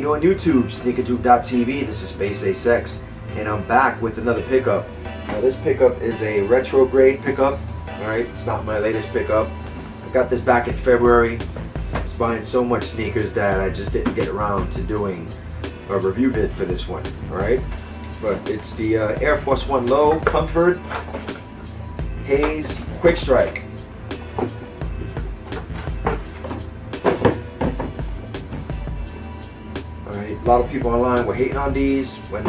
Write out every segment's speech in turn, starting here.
doing, YouTube? SneakerTube.tv. This is Spaceacex, and I'm back with another pickup. Now this pickup is a retrograde pickup. Alright, it's not my latest pickup. I got this back in February. I was buying so much sneakers that I just didn't get around to doing a review vid for this one. Alright, but it's the Air Force 1 Low Comfort Haze Quick Strike. Alright, a lot of people online were hating on these when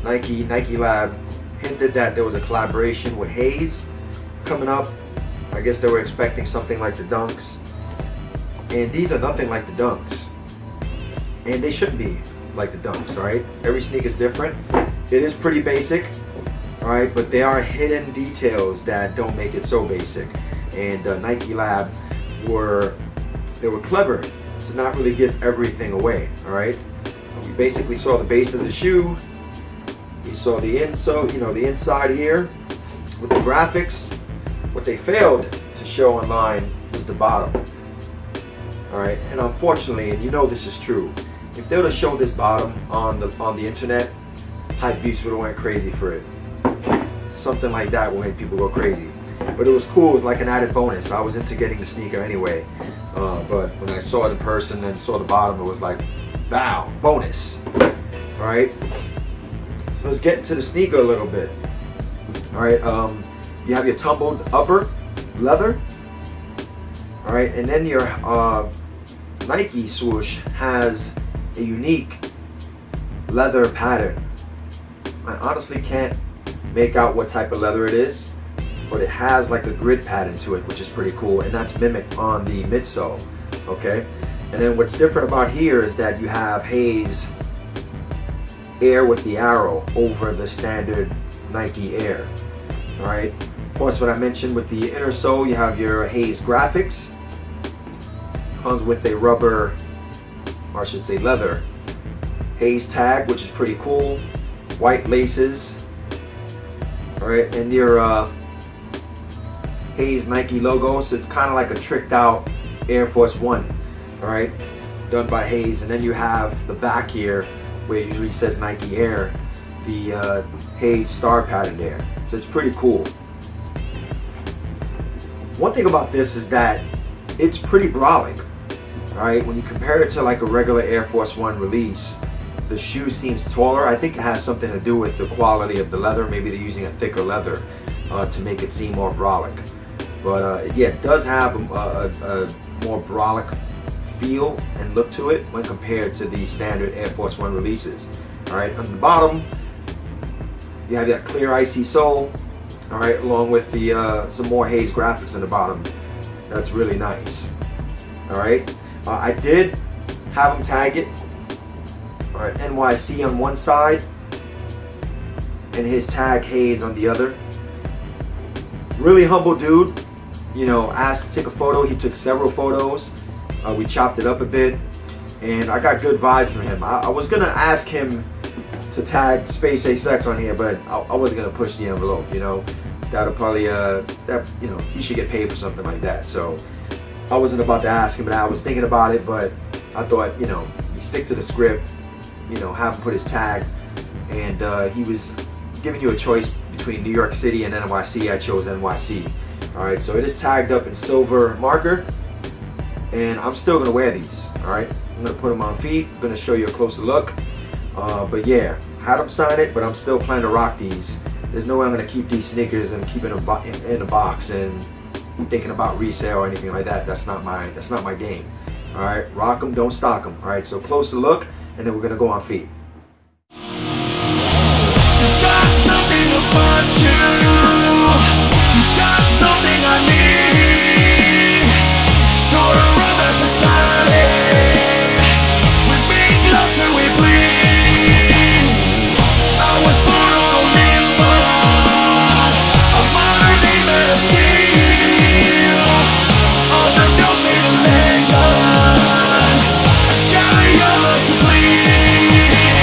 Nike Lab hinted that there was a collaboration with Haze coming up. I guess they were expecting something like the Dunks, and these are nothing like the Dunks, and they shouldn't be like the Dunks. Alright, every sneaker is different. It is pretty basic, alright, but there are hidden details that don't make it so basic, and Nike Lab were clever to not really give everything away. Alright, we basically saw the base of the shoe, we saw the insole, the inside here with the graphics. What they failed to show online was the bottom. Alright, and unfortunately, and you know this is true, if they would have showed this bottom on the internet, hype beasts would have went crazy for it. Something like that will make people go crazy. But it was cool, it was like an added bonus. I was into getting the sneaker anyway, but when I saw it in person and saw the bottom, it was like, wow, bonus. Alright, so let's get into the sneaker a little bit. Alright, you have your tumbled upper leather. Alright, and then your Nike swoosh has a unique leather pattern. I honestly can't make out what type of leather it is, but it has like a grid pattern to it, which is pretty cool, and that's mimicked on the midsole. Okay, and then what's different about here is that you have Haze Air with the arrow over the standard Nike Air. Alright, of course, what I mentioned with the inner sole, you have your Haze graphics. Comes with a rubber, or I should say leather, Haze tag, which is pretty cool. White laces. Alright, and your Haze Nike logo, so it's kind of like a tricked out Air Force 1. Alright, done by Haze. And then you have the back here where it usually says Nike Air, the Haze star pattern there. So it's pretty cool. One thing about this is that it's pretty brolic. Alright, when you compare it to like a regular Air Force 1 release, the shoe seems taller. I think it has something to do with the quality of the leather. Maybe they're using a thicker leather to make it seem more brolic. But yeah, it does have a more brolic feel and look to it when compared to the standard Air Force 1 releases. Alright, on the bottom, you have that clear icy sole, alright, along with the some more Haze graphics on the bottom. That's really nice. Alright, I did have them tag it. Alright, NYC on one side and his tag Haze on the other. Really humble dude. Asked to take a photo. He took several photos. We chopped it up a bit, and I got good vibes from him. I was gonna ask him to tag Spaceacex on here, but I wasn't gonna push the envelope. That'll probably he should get paid for something like that. So I wasn't about to ask him, but I was thinking about it. But I thought, you stick to the script. Have him put his tag, and he was giving you a choice between New York City and NYC. I chose NYC. Alright, so it is tagged up in silver marker, and I'm still gonna wear these. Alright, I'm gonna put them on feet. I'm gonna show you a closer look. But yeah, had them sign it, but I'm still planning to rock these. There's no way I'm gonna keep these sneakers and keep it in a box and thinking about resale or anything like that. That's not my game. Alright, rock them, don't stock them. Alright, so closer look, and then we're gonna go on feet. Got something about you. Got something I need. Gonna run at the daddy. We make love till we bleed. I was born on Olympus, a modern day man of steel. Underbuilt made a legend. I got a young to bleed.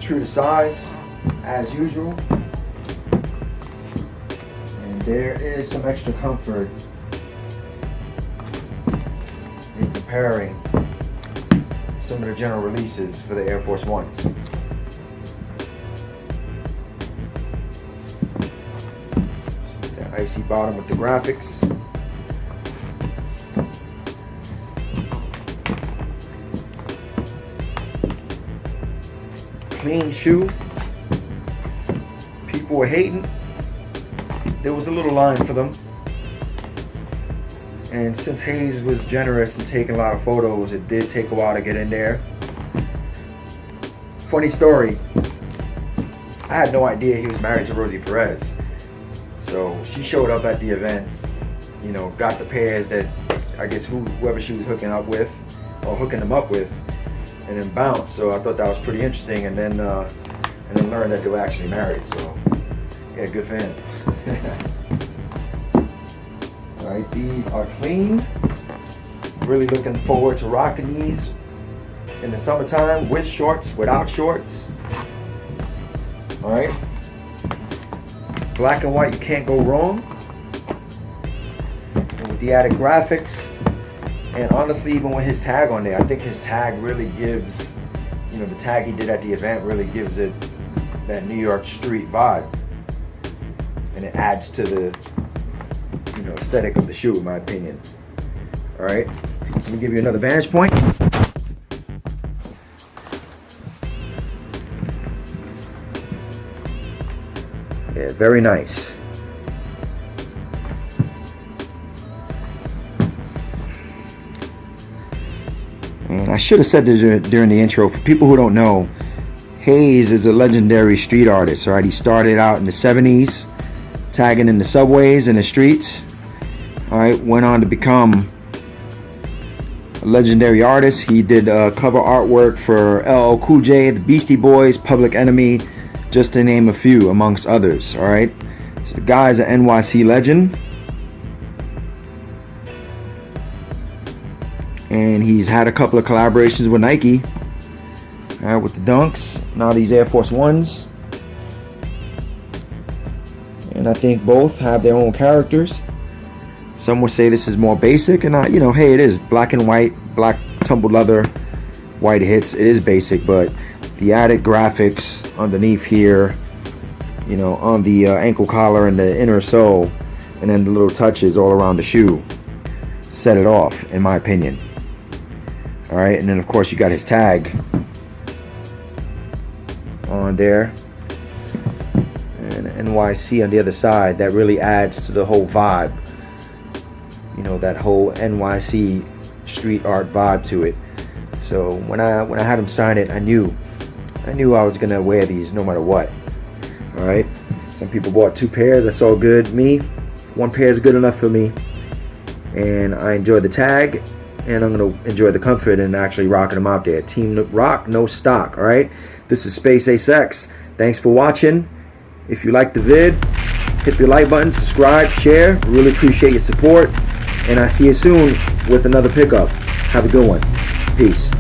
true to size as usual. And there is some extra comfort in comparing some of the general releases for the Air Force Ones. The icy bottom with the graphics. Clean shoe. People were hating. There was a little line for them. And since Haze was generous in taking a lot of photos, it did take a while to get in there. Funny story, I had no idea he was married to Rosie Perez. So she showed up at the event, you know, got the pairs that I guess whoever she was hooking up with, or hooking them up with, and then bounced. So I thought that was pretty interesting, and then learned that they were actually married. So yeah, good for him. Alright, these are clean. Really looking forward to rocking these in the summertime with shorts, without shorts. Alright. Black and white, you can't go wrong. And with the added graphics. And honestly, even with his tag on there, I think his tag really gives, you know, the tag he did at the event really gives it that New York street vibe. And it adds to the, you know, aesthetic of the shoe, in my opinion. All right, so let me give you another vantage point. Yeah, very nice. And I should have said this during the intro. For people who don't know, Haze is a legendary street artist. All right, he started out in the 70s, tagging in the subways and the streets. All right, went on to become a legendary artist. He did cover artwork for LL Cool J, the Beastie Boys, Public Enemy, just to name a few amongst others. All right, so the guy's an NYC legend, and he's had a couple of collaborations with Nike. All right, with the Dunks, now these Air Force Ones, and I think both have their own characters. Some would say this is more basic, and you know, hey, it is black and white, black tumbled leather, white hits. It is basic, but the added graphics underneath here, you know, on the ankle collar and the inner sole, and then the little touches all around the shoe, set it off, in my opinion. All right, and then of course you got his tag on there, and NYC on the other side. That really adds to the whole vibe. You know, that whole NYC street art vibe to it. So when I had him sign it, I knew I was gonna wear these no matter what. All right. Some people bought 2 pairs. That's all good. Me, 1 pair is good enough for me. And I enjoy the tag, and I'm gonna enjoy the comfort and actually rocking them out there. Team rock, no stock. All right. This is Spaceacex. Thanks for watching. If you liked the vid, hit the like button, subscribe, share. Really appreciate your support. And I see you soon with another pickup. Have a good one. Peace.